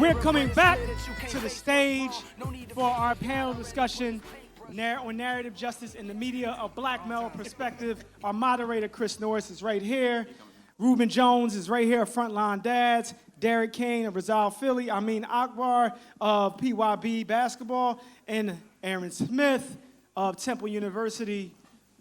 We're coming back to the stage for our panel discussion on narrative justice in the media, a black male perspective. Our moderator, Chris Norris, is right here. Reuben Jones is right here of Frontline Dads. Derrick, Cain of Rizal, Philly. Ameen, Akbar of PhYY basketball. And Aaron Smith of Temple University,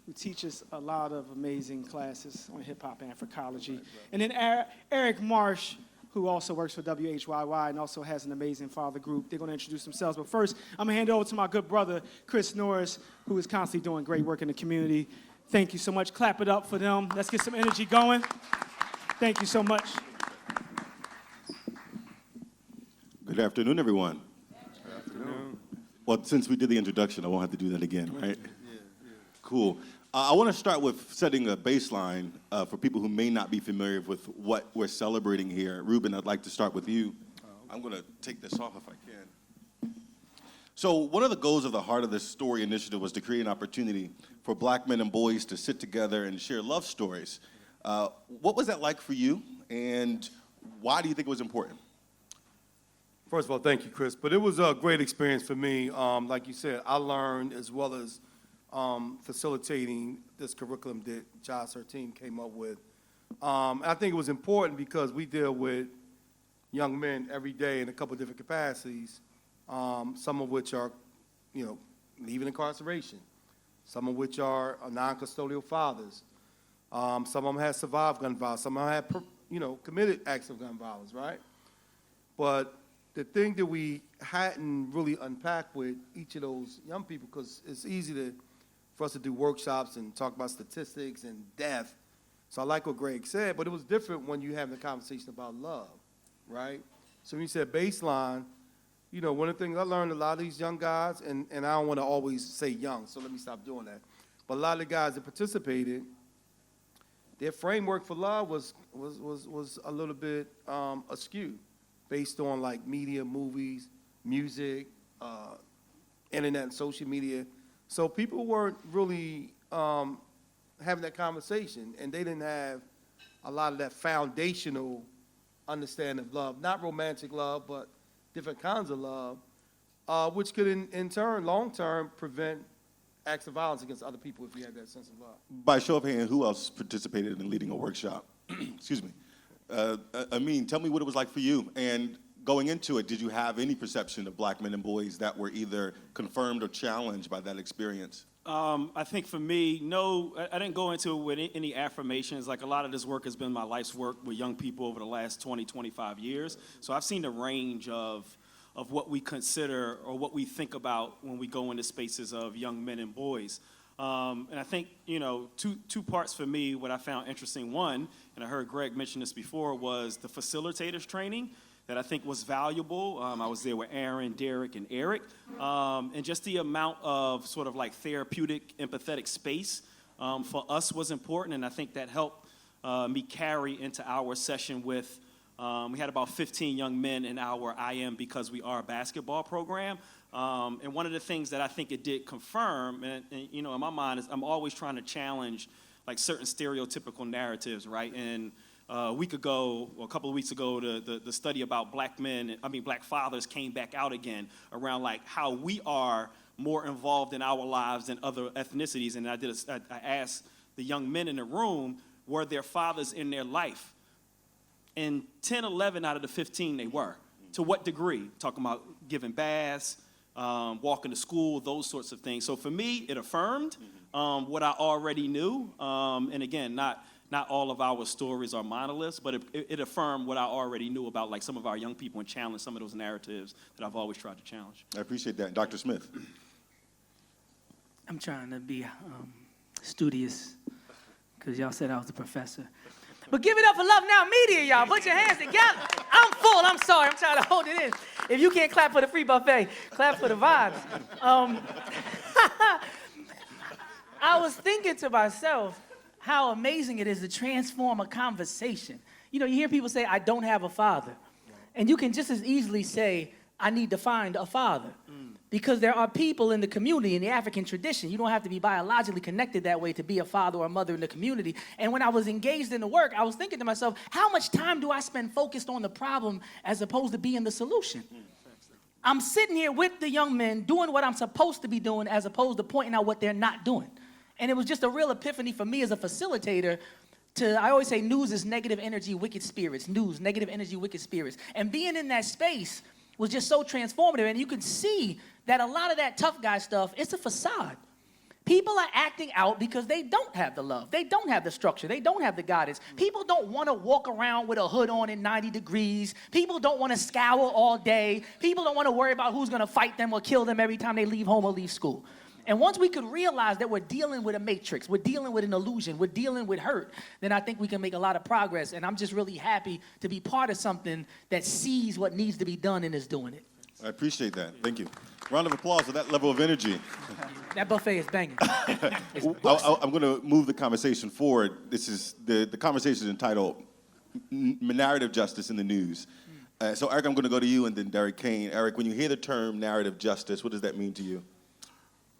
who teaches a lot of amazing classes on hip-hop and Africology. And then Eric Marsh, who also works for WHYY and also has an amazing father group. They're going to introduce themselves. But first, I'm going to hand it over to my good brother, Chris Norris, who is constantly doing great work in the community. Thank you so much. Clap it up for them. Let's get some energy going. Thank you so much. Good afternoon, everyone. Good afternoon. Well, since we did the introduction, I won't have to do that again, right? Yeah. Cool. I want to start with setting a baseline for people who may not be familiar with what we're celebrating here. Reuben, I'd like to start with you. I'm going to take this off if I can. So one of the goals of the Heart of This Story initiative was to create an opportunity for black men and boys to sit together and share love stories. What was that like for you, and why do you think it was important? First of all, thank you, Chris. But it was a great experience for me. Like you said, I learned as well as facilitating this curriculum that Josh, her team, came up with. I think it was important because we deal with young men every day in a couple of different capacities, some of which are, leaving incarceration, some of which are non-custodial fathers. Some of them have survived gun violence, some of them have, committed acts of gun violence, right? But the thing that we hadn't really unpacked with each of those young people, because it's easy for us to do workshops and talk about statistics and death. So I like what Greg said, but it was different when you have the conversation about love, right? So when you said baseline, one of the things I learned, a lot of these young guys, and I don't want to always say young, so let me stop doing that. But a lot of the guys that participated, their framework for love was a little bit askew, based on like media, movies, music, internet and social media. So people weren't really having that conversation, and they didn't have a lot of that foundational understanding of love, not romantic love, but different kinds of love, which could in turn, long-term, prevent acts of violence against other people if you had that sense of love. By show of hands, who else participated in leading a workshop? Excuse me. Ameen, tell me what it was like for you. And going into it, did you have any perception of black men and boys that were either confirmed or challenged by that experience? I think for me, no, I didn't go into it with any affirmations. Like, a lot of this work has been my life's work with young people over the last 20, 25 years. So I've seen the range of what we consider or what we think about when we go into spaces of young men and boys. And I think, two parts for me, what I found interesting. One, and I heard Greg mention this before, was the facilitators training that I think was valuable. I was there with Aaron, Derrick, and Eric. And just the amount of sort of like therapeutic, empathetic space for us was important. And I think that helped me carry into our session with, we had about 15 young men in our I Am Because We Are basketball program. And one of the things that I think it did confirm, and in my mind, is I'm always trying to challenge like certain stereotypical narratives, right? And a week ago, or a couple of weeks ago, the study about black fathers came back out again around like how we are more involved in our lives than other ethnicities. And I asked the young men in the room, were their fathers in their life? And 10, 11 out of the 15 they were. To what degree? Talking about giving baths, walking to school, those sorts of things. So for me, it affirmed what I already knew. And again, not all of our stories are monoliths, but it affirmed what I already knew about like some of our young people and challenged some of those narratives that I've always tried to challenge. I appreciate that. Dr. Smith. I'm trying to be studious because y'all said I was a professor. But give it up for Love Now Media, y'all. Put your hands together. I'm full. I'm sorry. I'm trying to hold it in. If you can't clap for the free buffet, clap for the vibes. I was thinking to myself how amazing it is to transform a conversation. You hear people say, I don't have a father. And you can just as easily say, I need to find a father. Because there are people in the community, in the African tradition, you don't have to be biologically connected that way to be a father or a mother in the community. And when I was engaged in the work, I was thinking to myself, how much time do I spend focused on the problem as opposed to being the solution? I'm sitting here with the young men doing what I'm supposed to be doing as opposed to pointing out what they're not doing. And it was just a real epiphany for me as a facilitator I always say news is negative energy, wicked spirits. News, negative energy, wicked spirits. And being in that space was just so transformative. And you can see that a lot of that tough guy stuff, it's a facade. People are acting out because they don't have the love. They don't have the structure. They don't have the guidance. People don't want to walk around with a hood on in 90 degrees. People don't want to scowl all day. People don't want to worry about who's going to fight them or kill them every time they leave home or leave school. And once we could realize that we're dealing with a matrix, we're dealing with an illusion, we're dealing with hurt, then I think we can make a lot of progress. And I'm just really happy to be part of something that sees what needs to be done and is doing it. I appreciate that. Thank you. Round of applause for that level of energy. That buffet is banging. I'm going to move the conversation forward. This is the conversation is entitled Narrative Justice in the News. So, Eric, I'm going to go to you and then Derrick, Cain. Eric, when you hear the term narrative justice, what does that mean to you?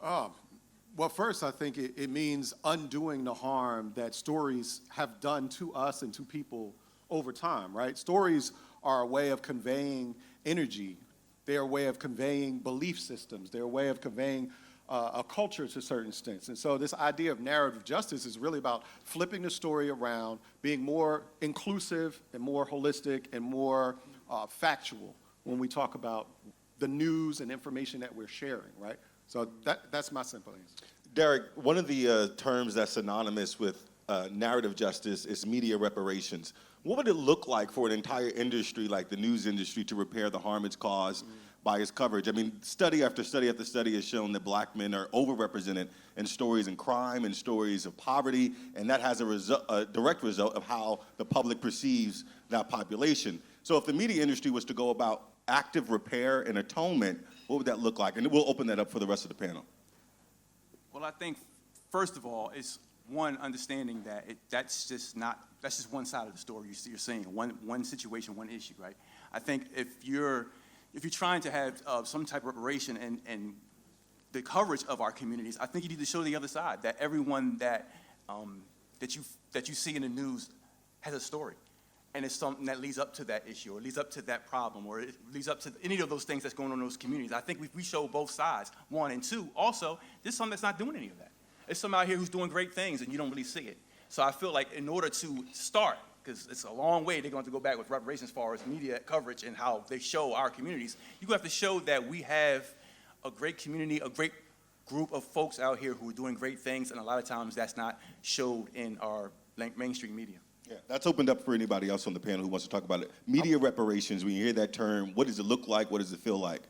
Well, first, I think it means undoing the harm that stories have done to us and to people over time, right? Stories are a way of conveying energy. They're a way of conveying belief systems. They're a way of conveying a culture to a certain extent. And so this idea of narrative justice is really about flipping the story around, being more inclusive and more holistic and more factual when we talk about the news and information that we're sharing, right? So that's my simple answer. Derrick, one of the terms that's synonymous with narrative justice is media reparations. What would it look like for an entire industry like the news industry to repair the harm it's caused by its coverage? I mean, study after study after study has shown that black men are overrepresented in stories of crime and stories of poverty, and that has a direct result of how the public perceives that population. So if the media industry was to go about active repair and atonement, what would that look like? And we'll open that up for the rest of the panel. Well, I think, first of all, it's one, understanding that that's just one side of the story you're seeing, one situation, one issue, right? I think if you're trying to have some type of reparation and the coverage of our communities, I think you need to show the other side, that everyone that you see in the news has a story. And it's something that leads up to that issue, or leads up to that problem, or it leads up to any of those things that's going on in those communities. I think we show both sides, one. And two, also, there's some that's not doing any of that. There's some out here who's doing great things, and you don't really see it. So I feel like in order to start, because it's a long way, they're going to go back with reparations as far as media coverage and how they show our communities, you have to show that we have a great community, a great group of folks out here who are doing great things, and a lot of times that's not showed in our mainstream media. Yeah, that's opened up for anybody else on the panel who wants to talk about it. Media reparations, when you hear that term, what does it look like? What does it feel like?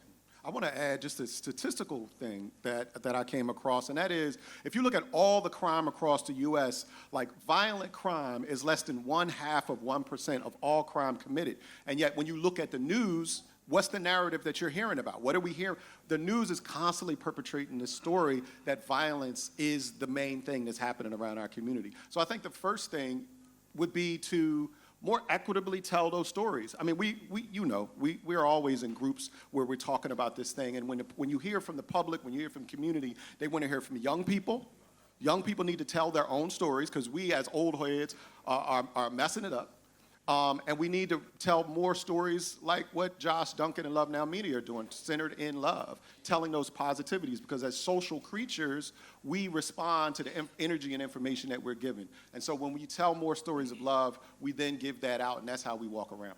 I want to add just a statistical thing that I came across, and that is, if you look at all the crime across the U.S., like violent crime is less than 0.5% of all crime committed. And yet when you look at the news, what's the narrative that you're hearing about? What are we hearing? The news is constantly perpetrating this story that violence is the main thing that's happening around our community. So I think the first thing would be to more equitably tell those stories. I mean, we're always in groups where we're talking about this thing, and when you hear from the public, when you hear from the community, they want to hear from young people. Young people need to tell their own stories, because we as old heads are messing it up. And we need to tell more stories like what Josh, Duncan, and Love Now Media are doing, centered in love, telling those positivities, because as social creatures, we respond to the energy and information that we're given. And so when we tell more stories of love, we then give that out, and that's how we walk around.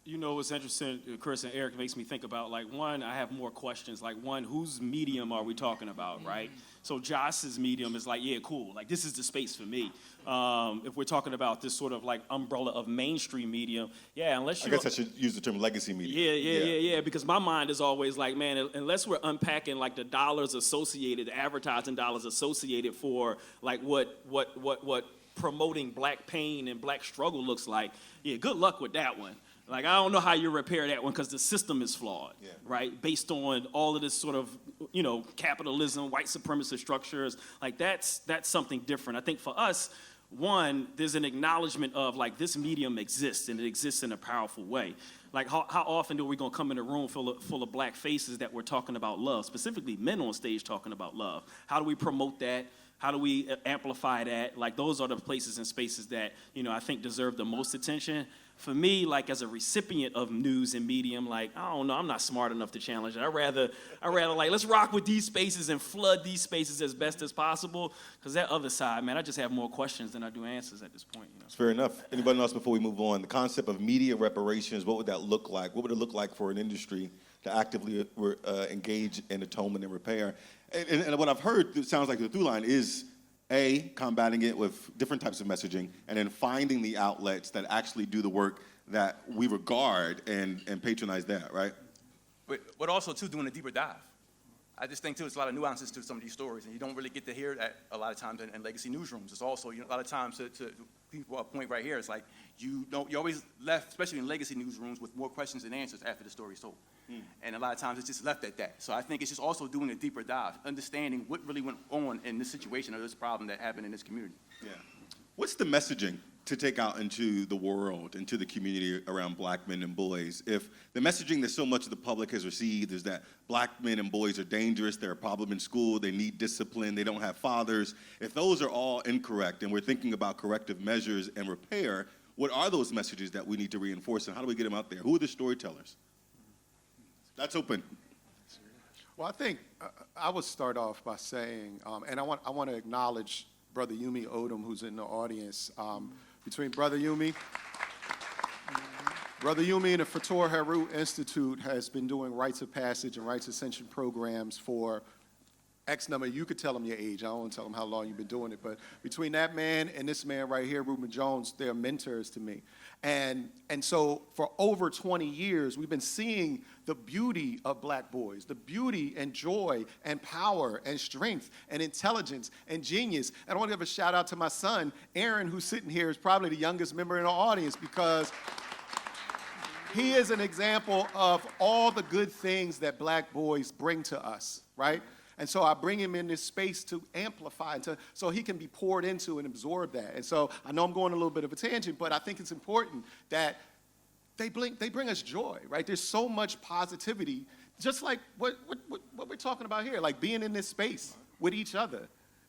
You know what's interesting, Chris and Eric, makes me think about, like, one, I have more questions. Like, one, whose medium are we talking about, right? So Josh's medium is like, yeah, cool. Like, this is the space for me. If we're talking about this sort of, like, umbrella of mainstream medium, yeah, unless you... I guess I should use the term legacy media. Yeah, because my mind is always like, man, unless we're unpacking, like, the dollars associated, the advertising dollars associated for, like, what promoting black pain and black struggle looks like, yeah, good luck with that one. Like, I don't know how you repair that one, because the system is flawed, right? Based on all of this sort of, capitalism, white supremacist structures. Like, that's something different. I think for us, one, there's an acknowledgement of, like, this medium exists, and it exists in a powerful way. Like, how often are we going to come in a room full of black faces that we're talking about love, specifically men on stage talking about love? How do we promote that? How do we amplify that? Like, those are the places and spaces that, I think deserve the most attention. For me, like, as a recipient of news and medium, like, I don't know, I'm not smart enough to challenge it. I'd rather like, let's rock with these spaces and flood these spaces as best as possible, because that other side, man, I just have more questions than I do answers at this point. That's fair enough. Anybody else before we move on? The concept of media reparations, what would that look like? What would it look like for an industry to actively engage in atonement and repair? And what I've heard, it sounds like the through line is, A, combating it with different types of messaging, and then finding the outlets that actually do the work that we regard and patronize that, right? But also, too, doing a deeper dive. I just think, too, there's a lot of nuances to some of these stories, and you don't really get to hear that a lot of times in legacy newsrooms. It's also, a lot of times, to people, a point right here, it's like you're always left, especially in legacy newsrooms, with more questions than answers after the story is told. And a lot of times it's just left at that. So I think it's just also doing a deeper dive, understanding what really went on in this situation or this problem that happened in this community. Yeah. What's the messaging to take out into the world, into the community around black men and boys? If the messaging that so much of the public has received is that black men and boys are dangerous, they're a problem in school, they need discipline, they don't have fathers, if those are all incorrect and we're thinking about corrective measures and repair, what are those messages that we need to reinforce and how do we get them out there? Who are the storytellers? That's open. Well, I think I would start off by saying, and I want to acknowledge Brother Yumi Odom, who's in the audience. Between Brother Yumi and the Fator Heru Institute has been doing rites of passage and rites ascension programs for X number. You could tell them your age. I don't want to tell them how long you've been doing it. But between that man and this man right here, Reuben Jones, they're mentors to me. And so for over 20 years, we've been seeing the beauty of black boys, the beauty and joy and power and strength and intelligence and genius. And I want to give a shout out to my son, Aaron, who's sitting here, is probably the youngest member in the audience because he is an example of all the good things that black boys bring to us, right? And so I bring him in this space to amplify, so he can be poured into and absorb that. And so I know I'm going a little bit of a tangent, but I think it's important that they bring us joy, right? There's so much positivity, just like what we're talking about here, like being in this space with each other.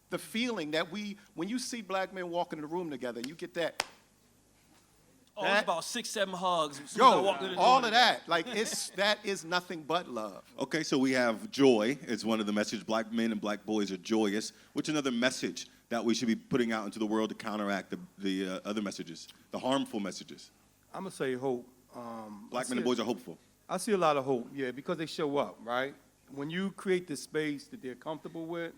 The feeling that when you see black men walking in the room together, you get that. Oh, it's about 6-7 hugs. All of that, like that is nothing but love. Okay, so we have joy is one of the messages. Black men and black boys are joyous. What's another message that we should be putting out into the world to counteract the other messages, the harmful messages? I'm going to say hope. Black men and boys are hopeful. I see a lot of hope, yeah, because they show up, right? When you create this space that they're comfortable with,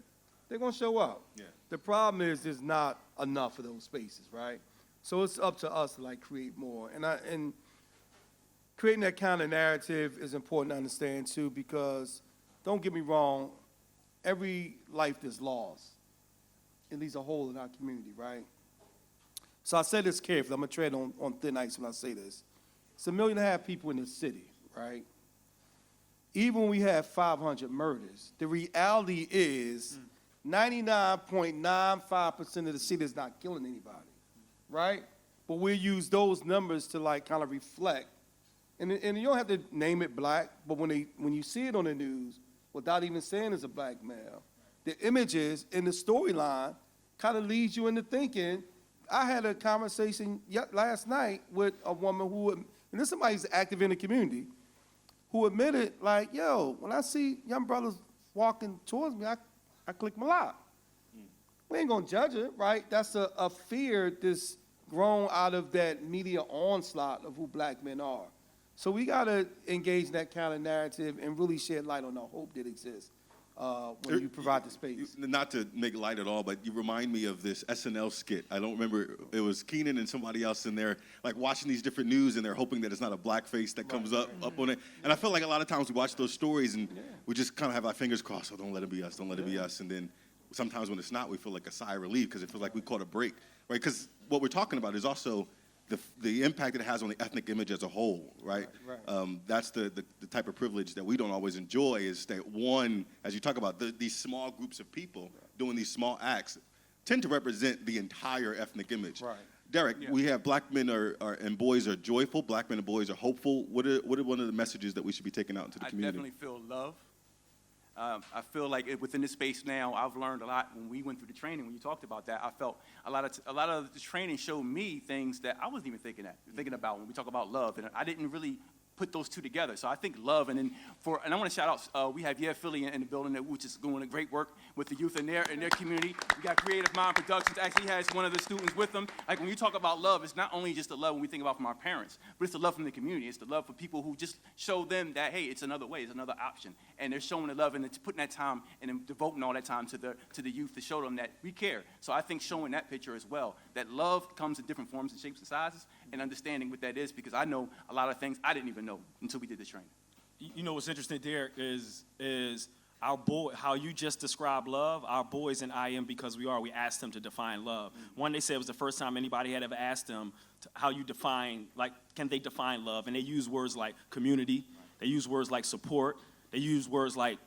they're going to show up. Yeah. The problem is there's not enough of those spaces, right? So it's up to us to like create more. And creating that kind of narrative is important to understand too, because don't get me wrong, every life that's lost, it leaves a hole in our community, right? So I say this carefully, I'm gonna tread on thin ice when I say this. It's 1.5 million people in this city, right? Even when we have 500 murders, the reality is 99.95% of the city is not killing anybody. Right? But we'll use those numbers to like kind of reflect. And you don't have to name it black, but when you see it on the news, without even saying it's a black male, the images and the storyline kind of leads you into thinking. I had a conversation last night with a woman and this is somebody who's active in the community, who admitted like, yo, when I see young brothers walking towards me, I click my lock. We ain't gonna judge it, right? That's a fear that's grown out of that media onslaught of who black men are. So we gotta engage in that kind of narrative and really shed light on the hope that exists when you provide the space. Not to make light at all, but you remind me of this SNL skit. I don't remember, it was Keenan and somebody else in there, like watching these different news and they're hoping that it's not a black face that comes up on it. And I feel like a lot of times we watch those stories and we just kind of have our fingers crossed, oh, don't let it be us, don't let it be us. And then sometimes when it's not, we feel like a sigh of relief because it feels like we caught a break, right? Because what we're talking about is also the impact it has on the ethnic image as a whole, right? That's the type of privilege that we don't always enjoy is that one, as you talk about, these small groups of people doing these small acts tend to represent the entire ethnic image. Right. Derrick, we have black men and boys are joyful, black men and boys are hopeful. What are one of the messages that we should be taking out into the community? I definitely feel love. I feel like within this space now, I've learned a lot. When we went through the training, when you talked about that, I felt a lot of the training showed me things that I wasn't even thinking about when we talk about love, and I didn't really put those two together. So I think love, and I want to shout out, we have Philly in the building, which is doing a great work with the youth in their community. We got Creative Mind Productions, actually has one of the students with them. Like when you talk about love, it's not only just the love when we think about from our parents, but it's the love from the community. It's the love for people who just show them that, hey, it's another way, it's another option. And they're showing the love and it's putting that time and then devoting all that time to the youth to show them that we care. So I think showing that picture as well, that love comes in different forms and shapes and sizes, and understanding what that is, because I know a lot of things I didn't even know until we did this training. You know what's interesting, Derrick, is our boy, how you just described love, our boys in IM, because we asked them to define love. One, they said it was the first time anybody had ever asked them how you define, like, can they define love? And they use words like community, they use words like support, they use words like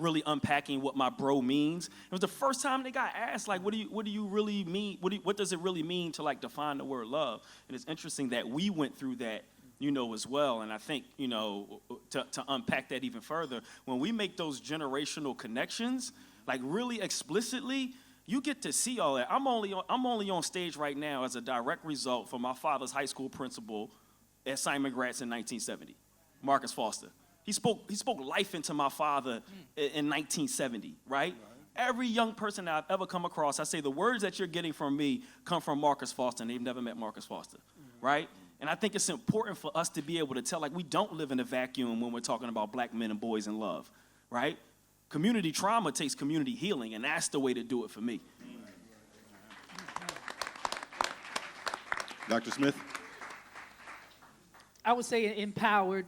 really unpacking what my bro means. It was the first time they got asked, like, what do you really mean? What does it really mean to, like, define the word love? And it's interesting that we went through that, as well. And I think, to unpack that even further, when we make those generational connections, like really explicitly, you get to see all that. I'm only on stage right now as a direct result from my father's high school principal at Simon Gratz in 1970, Marcus Foster. He spoke life into my father in 1970, right? Every young person that I've ever come across, I say the words that you're getting from me come from Marcus Foster, and they've never met Marcus Foster, right? And I think it's important for us to be able to tell, like, we don't live in a vacuum when we're talking about black men and boys in love, right? Community trauma takes community healing, and that's the way to do it for me. Dr. Smith? I would say empowered.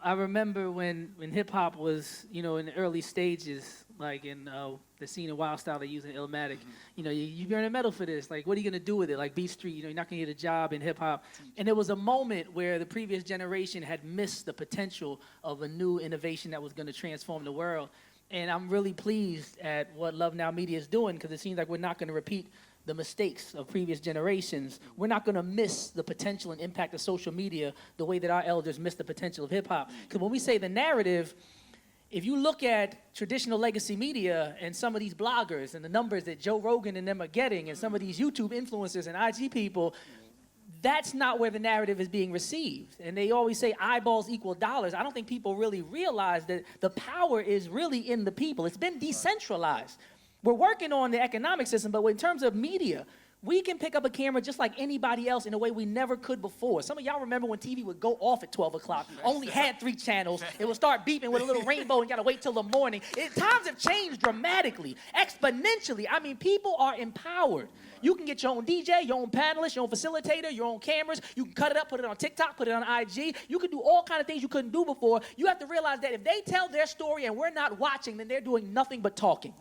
I remember when hip-hop was, in the early stages, like in the scene of Wild Style they use in Illmatic, you earn a medal for this. Like, what are you going to do with it? Like Beat Street, you're not going to get a job in hip-hop. And there was a moment where the previous generation had missed the potential of a new innovation that was going to transform the world. And I'm really pleased at what Love Now Media is doing, because it seems like we're not going to repeat the mistakes of previous generations. We're not going to miss the potential and impact of social media the way that our elders missed the potential of hip-hop. Because when we say the narrative, if you look at traditional legacy media and some of these bloggers and the numbers that Joe Rogan and them are getting, and some of these YouTube influencers and IG people, that's not where the narrative is being received. And they always say eyeballs equal dollars. I don't think people really realize that the power is really in the people. It's been decentralized. We're working on the economic system, but in terms of media, we can pick up a camera just like anybody else in a way we never could before. Some of y'all remember when TV would go off at 12 o'clock, only had 3 channels. It would start beeping with a little rainbow and you gotta wait till the morning. Times have changed dramatically, exponentially. I mean, people are empowered. You can get your own DJ, your own panelist, your own facilitator, your own cameras. You can cut it up, put it on TikTok, put it on IG. You can do all kinds of things you couldn't do before. You have to realize that if they tell their story and we're not watching, then they're doing nothing but talking.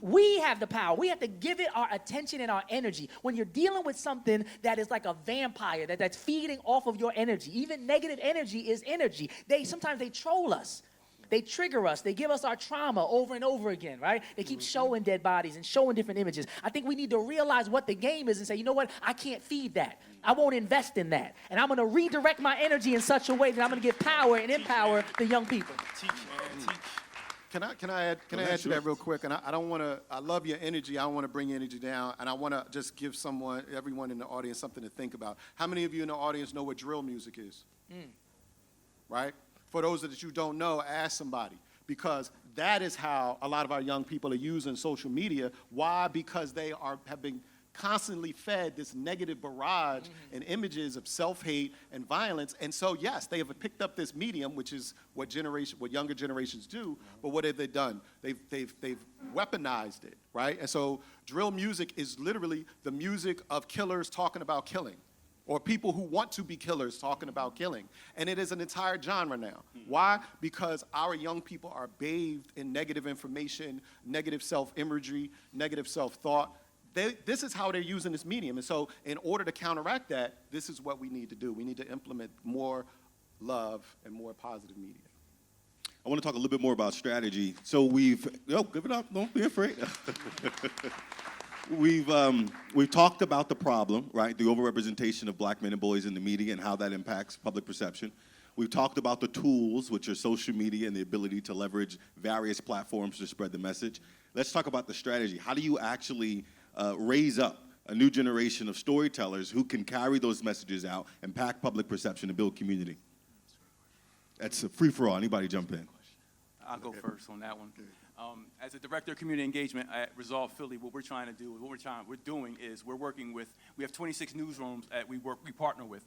We have the power. We have to give it our attention and our energy. When you're dealing with something that is like a vampire, that's feeding off of your energy, even negative energy is energy. Sometimes they troll us. They trigger us. They give us our trauma over and over again, right? They keep showing dead bodies and showing different images. I think we need to realize what the game is and say, you know what? I can't feed that. I won't invest in that. And I'm going to redirect my energy in such a way that I'm going to give power and empower the young people. Teach, man, teach. Can I add to that real quick? And I don't want to, I love your energy. I don't want to bring your energy down. And I want to just give everyone in the audience something to think about. How many of you in the audience know what drill music is? Right? For those that you don't know, ask somebody. Because that is how a lot of our young people are using social media. Why? Because they have been constantly fed this negative barrage and images of self-hate and violence. And so, yes, they have picked up this medium, which is what younger generations do. But what have they done? They've weaponized it, right? And so drill music is literally the music of killers talking about killing, or people who want to be killers talking about killing. And it is an entire genre now. Why? Because our young people are bathed in negative information, negative self-imagery, negative self-thought. This is how they're using this medium. And so in order to counteract that, this is what we need to do. We need to implement more love and more positive media. I want to talk a little bit more about strategy. So give it up, don't be afraid. we've talked about the problem, right? The overrepresentation of black men and boys in the media and how that impacts public perception. We've talked about the tools, which are social media and the ability to leverage various platforms to spread the message. Let's talk about the strategy. How do you actually raise up a new generation of storytellers who can carry those messages out, impact public perception, and build community? That's a free-for-all. Anybody jump in? I'll go first on that one. As a director of community engagement at Resolve Philly, what we're trying to do, we're doing is we're working with, we have 26 newsrooms that we partner with.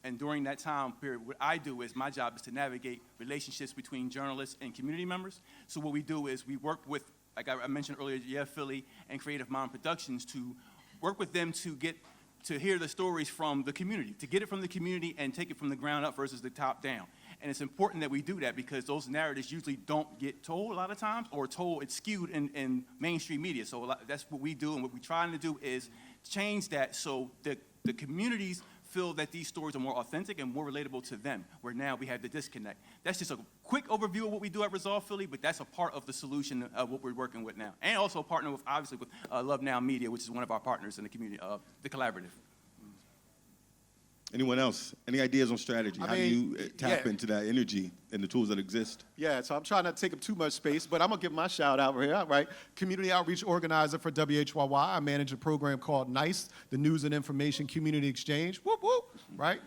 And during that time period, what I do is, my job is to navigate relationships between journalists and community members. So what we do is we work with, like I mentioned earlier, Yeah Philly and Creative Mind Productions, to work with them to hear the stories from the community, to get it from the community and take it from the ground up versus the top down. And it's important that we do that because those narratives usually don't get told a lot of times, or told, it's skewed in mainstream media. So that's what we do, and what we're trying to do is change that so the communities feel that these stories are more authentic and more relatable to them, where now we have the disconnect. That's just a quick overview of what we do at Resolve Philly, but that's a part of the solution of what we're working with now. And also partner with, obviously, with Love Now Media, which is one of our partners in the community, the collaborative. Anyone else? Any ideas on strategy? How do you tap yeah. into that energy and the tools that exist? Yeah, so I'm trying not to take up too much space, but I'm going to give my shout out right here, right? Community outreach organizer for WHYY. I manage a program called NICE, the News and Information Community Exchange, whoop, whoop, right?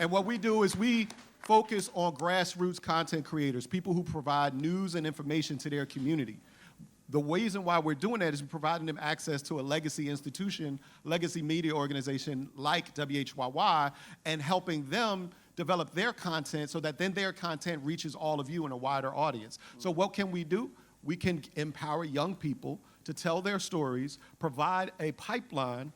And what we do is we focus on grassroots content creators, people who provide news and information to their community. The reason why we're doing that is we're providing them access to a legacy institution, legacy media organization like WHYY, and helping them develop their content so that then their content reaches all of you in a wider audience. So what can we do? We can empower young people to tell their stories, provide a pipeline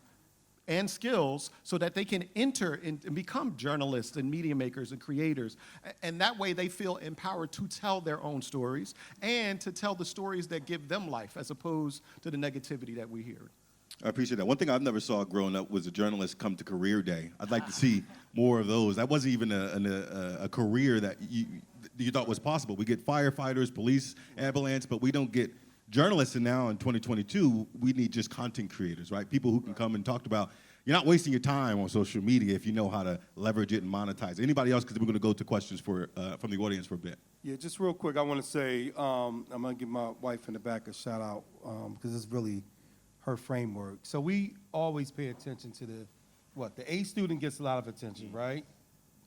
and skills so that they can enter and become journalists and media makers and creators. And that way they feel empowered to tell their own stories and to tell the stories that give them life as opposed to the negativity that we hear. I appreciate that. One thing I've never saw growing up was a journalist come to career day. I'd like to see more of those. That wasn't even a career that you thought was possible. We get firefighters, police, ambulance, but we don't get journalists. And now in 2022, we need just content creators, right? People who can come and talk about, you're not wasting your time on social media if you know how to leverage it and monetize. Anybody else? Because we're going to go to questions from the audience for a bit. Yeah, just real quick, I want to say, I'm going to give my wife in the back a shout out because it's really her framework. So we always pay attention to the A student gets a lot of attention, right?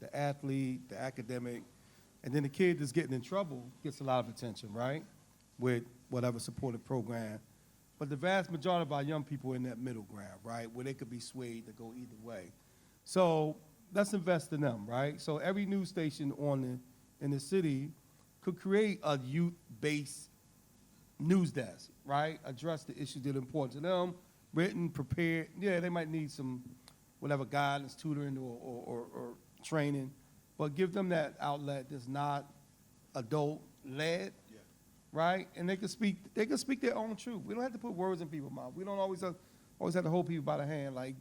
The athlete, the academic, and then the kid that's getting in trouble gets a lot of attention, right? With whatever supportive program. But the vast majority of our young people are in that middle ground, right? Where they could be swayed to go either way. So let's invest in them, right? So every news station in the city could create a youth-based news desk, right? Address the issues that are important to them, written, prepared. Yeah, they might need some whatever guidance, tutoring, or training, but give them that outlet that's not adult-led, right? And they can speak their own truth. We don't have to put words in people's mouth. We don't always have to hold people by the hand. Like,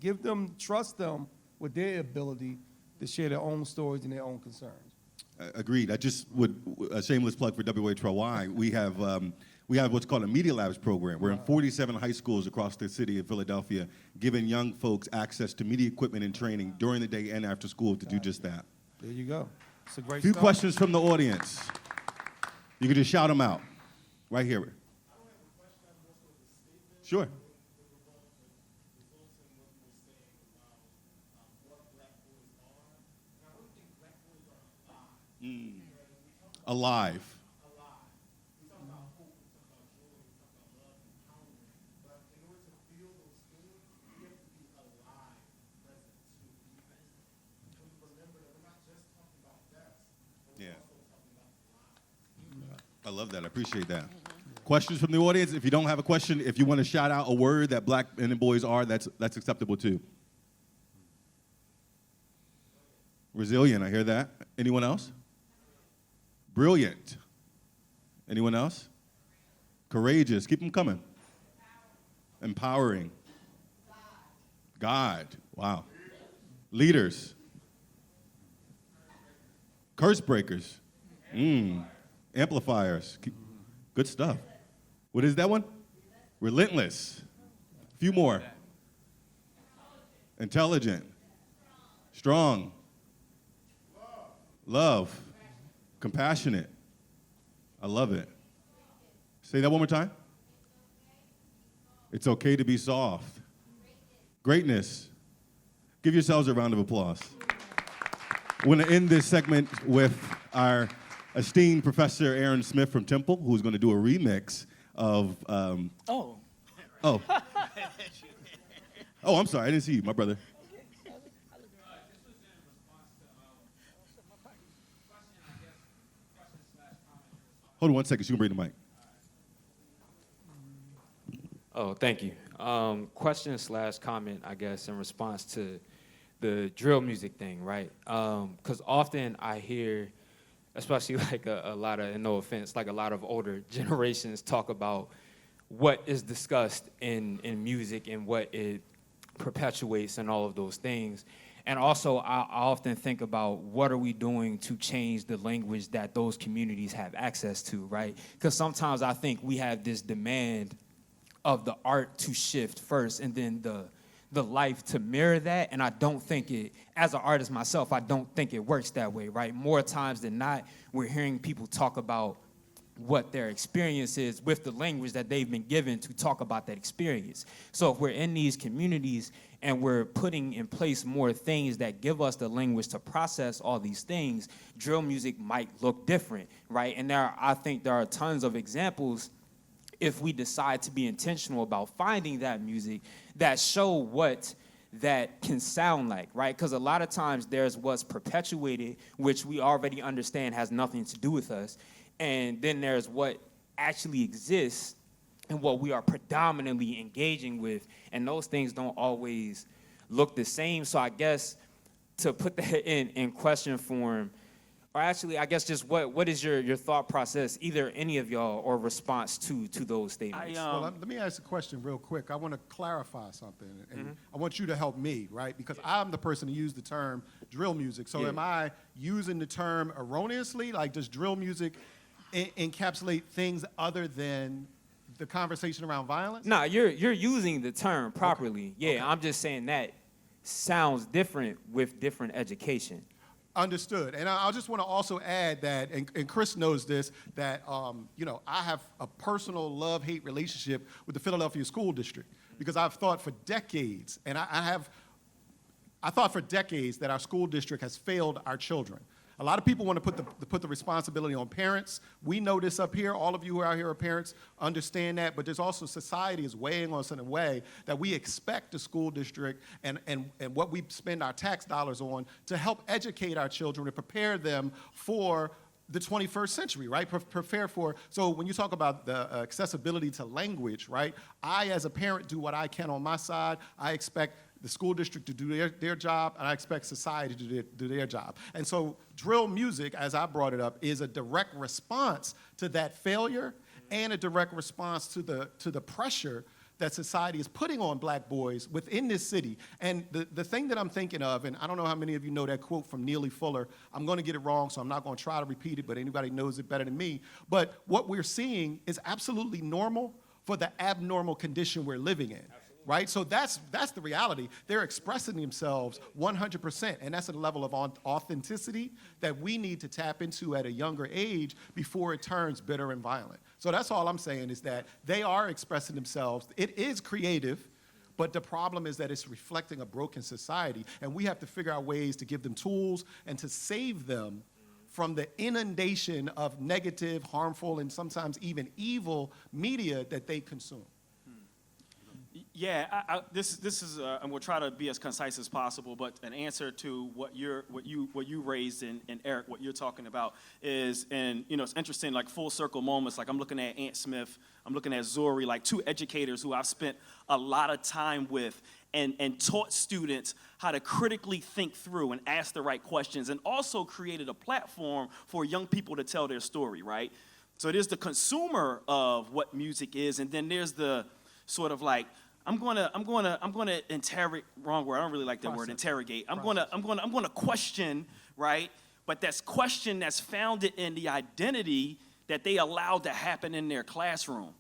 trust them with their ability to share their own stories and their own concerns. Agreed. I just would, a shameless plug for WHYY, we have what's called a Media Labs program. We're in 47 high schools across the city of Philadelphia, giving young folks access to media equipment and training during the day and after school to do just that. There you go. It's a great Few start. questions from the audience. You can just shout them out. Right here. Sure. Alive. Yeah. I love that. I appreciate that. Questions from the audience? If you don't have a question, if you want to shout out a word that black men and boys are, that's acceptable too. Resilient, I hear that. Anyone else? Brilliant. Anyone else? Courageous. Keep them coming. Empowering. God. Wow. Leaders. Curse breakers. Amplifiers. Good stuff. What is that one? Relentless. Few more. Intelligent. Strong. Love. Compassionate. I love it. Say that one more time. It's okay to be soft. Greatness. Give yourselves a round of applause. We're going to end this segment with our esteemed Professor Aaron Smith from Temple, who's going to do a remix of... Oh. Oh, I'm sorry. I didn't see you, my brother. Hold on 1 second. You can bring the mic. Oh, thank you. Question/comment, I guess, in response to the drill music thing, right? Because often I hear, especially like a lot of, and no offense, like a lot of older generations talk about what is discussed in music and what it perpetuates and all of those things. And also, I often think about what are we doing to change the language that those communities have access to, right? Because sometimes I think we have this demand of the art to shift first and then the life to mirror that, and I don't think it, as an artist myself, I don't think it works that way, right? More times than not, we're hearing people talk about what their experience is with the language that they've been given to talk about that experience. So if we're in these communities and we're putting in place more things that give us the language to process all these things, drill music might look different, right? And I think there are tons of examples if we decide to be intentional about finding that music that show what that can sound like, right? Because a lot of times there's what's perpetuated, which we already understand has nothing to do with us, and then there's what actually exists and what we are predominantly engaging with, and those things don't always look the same. So I guess to put that in question form, or actually, I guess just what is your thought process, either any of y'all, or response to those statements? Well, let me ask a question real quick. I want to clarify something, and I want you to help me, right? Because I'm the person who used the term drill music. So am I using the term erroneously? Like, does drill music encapsulate things other than the conversation around violence? No, you're using the term properly. Okay. Yeah, okay. I'm just saying that sounds different with different education. Understood. And I just want to also add that, and Chris knows this, that I have a personal love-hate relationship with the Philadelphia School District because I've thought for decades, and I thought for decades that our school district has failed our children. A lot of people want to put the responsibility on parents. We know this up here. All of you who are out here are parents, understand that. But there's also society is weighing on us in a way that we expect the school district and what we spend our tax dollars on to help educate our children and prepare them for the 21st century, right? Prepare for, so when you talk about the accessibility to language, right? I, as a parent, do what I can on my side. I expect the school district to do their job, and I expect society to do their job. And so drill music, as I brought it up, is a direct response to that failure and a direct response to the pressure that society is putting on black boys within this city. And the thing that I'm thinking of, and I don't know how many of you know that quote from Neely Fuller. I'm going to get it wrong, so I'm not going to try to repeat it, but anybody knows it better than me. But what we're seeing is absolutely normal for the abnormal condition we're living in. Right? So that's the reality. They're expressing themselves 100%, and that's a level of authenticity that we need to tap into at a younger age before it turns bitter and violent. So that's all I'm saying is that they are expressing themselves. It is creative, but the problem is that it's reflecting a broken society, and we have to figure out ways to give them tools and to save them from the inundation of negative, harmful, and sometimes even evil media that they consume. Yeah, this is, and we'll try to be as concise as possible. But an answer to what you raised, and Eric, what you're talking about is, and it's interesting, like full circle moments. Like I'm looking at Aunt Smith, I'm looking at Zori, like two educators who I've spent a lot of time with, and taught students how to critically think through and ask the right questions, and also created a platform for young people to tell their story. Right. So there's the consumer of what music is, and then there's the sort of like, I'm gonna interrogate. Wrong word. I don't really like that word. Interrogate. I'm gonna question, right? But that's question that's founded in the identity that they allowed to happen in their classroom.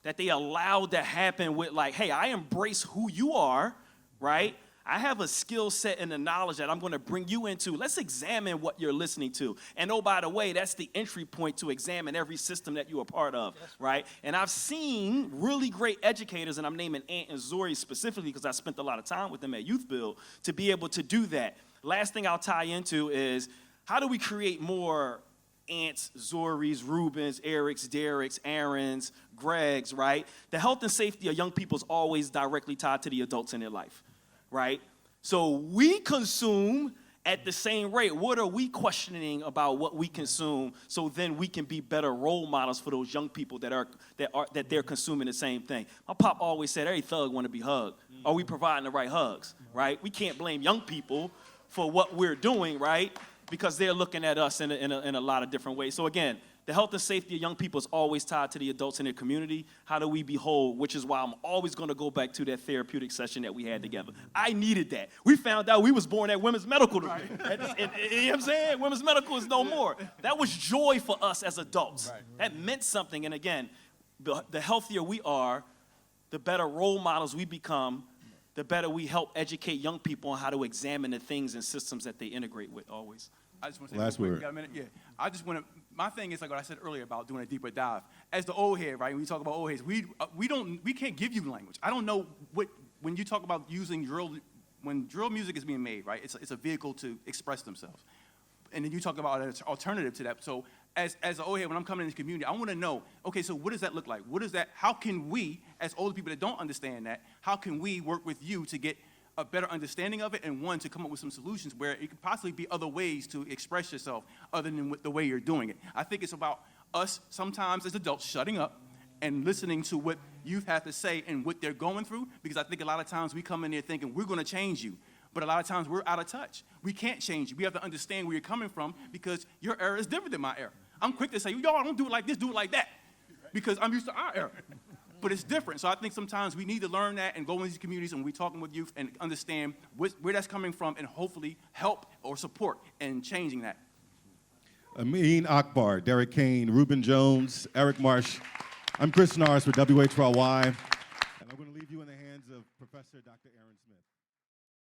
that they allowed to happen with like, hey, I embrace who you are, right? I have a skill set and the knowledge that I'm going to bring you into. Let's examine what you're listening to. And oh, by the way, that's the entry point to examine every system that you are part of, right? And I've seen really great educators, and I'm naming Ant and Zori specifically because I spent a lot of time with them at Youth Build, to be able to do that. Last thing I'll tie into is how do we create more Ants, Zoris, Reubens, Erics, Derricks, Aarons, Gregs, right? The health and safety of young people is always directly tied to the adults in their life. Right? So we consume at the same rate. What are we questioning about what we consume so then we can be better role models for those young people that they're consuming the same thing? My pop always said every thug want to be hugged. Are we providing the right hugs? Right? We can't blame young people for what we're doing, right? Because they're looking at us in a lot of different ways. So again, the health and safety of young people is always tied to the adults in their community. How do we be whole? Which is why I'm always going to go back to that therapeutic session that we had together. I needed that. We found out we was born at Women's Medical. Right. You know what I'm saying? Women's Medical is no more. That was joy for us as adults. Right. That meant something. And again, the healthier we are, the better role models we become, the better we help educate young people on how to examine the things and systems that they integrate with always. I just want to say, Last word. Got a minute? Yeah. I just want to, my thing is like what I said earlier about doing a deeper dive. As the old head, right, when we talk about old heads, we can't give you language. I don't know when you talk about using when drill music is being made, right, it's a vehicle to express themselves. And then you talk about an alternative to that. So as an old head, when I'm coming in the community, I want to know, okay, so what does that look like? What is that? How can we, as older people that don't understand that, how can we work with you to get a better understanding of it, and one, to come up with some solutions where it could possibly be other ways to express yourself other than the way you're doing it. I think it's about us sometimes as adults shutting up and listening to what youth have to say and what they're going through, because I think a lot of times we come in there thinking we're going to change you, but a lot of times we're out of touch. We can't change you. We have to understand where you're coming from because your era is different than my era. I'm quick to say, y'all don't do it like this, do it like that, because I'm used to our era. But it's different. So I think sometimes we need to learn that and go into these communities and we're talking with youth and understand where that's coming from and hopefully help or support in changing that. Ameen, Akbar, Derrick, Cain, Reuben Jones, Eric Marsh. I'm Chris Norris with WHYY, and I'm going to leave you in the hands of Professor Dr. Aaron Smith.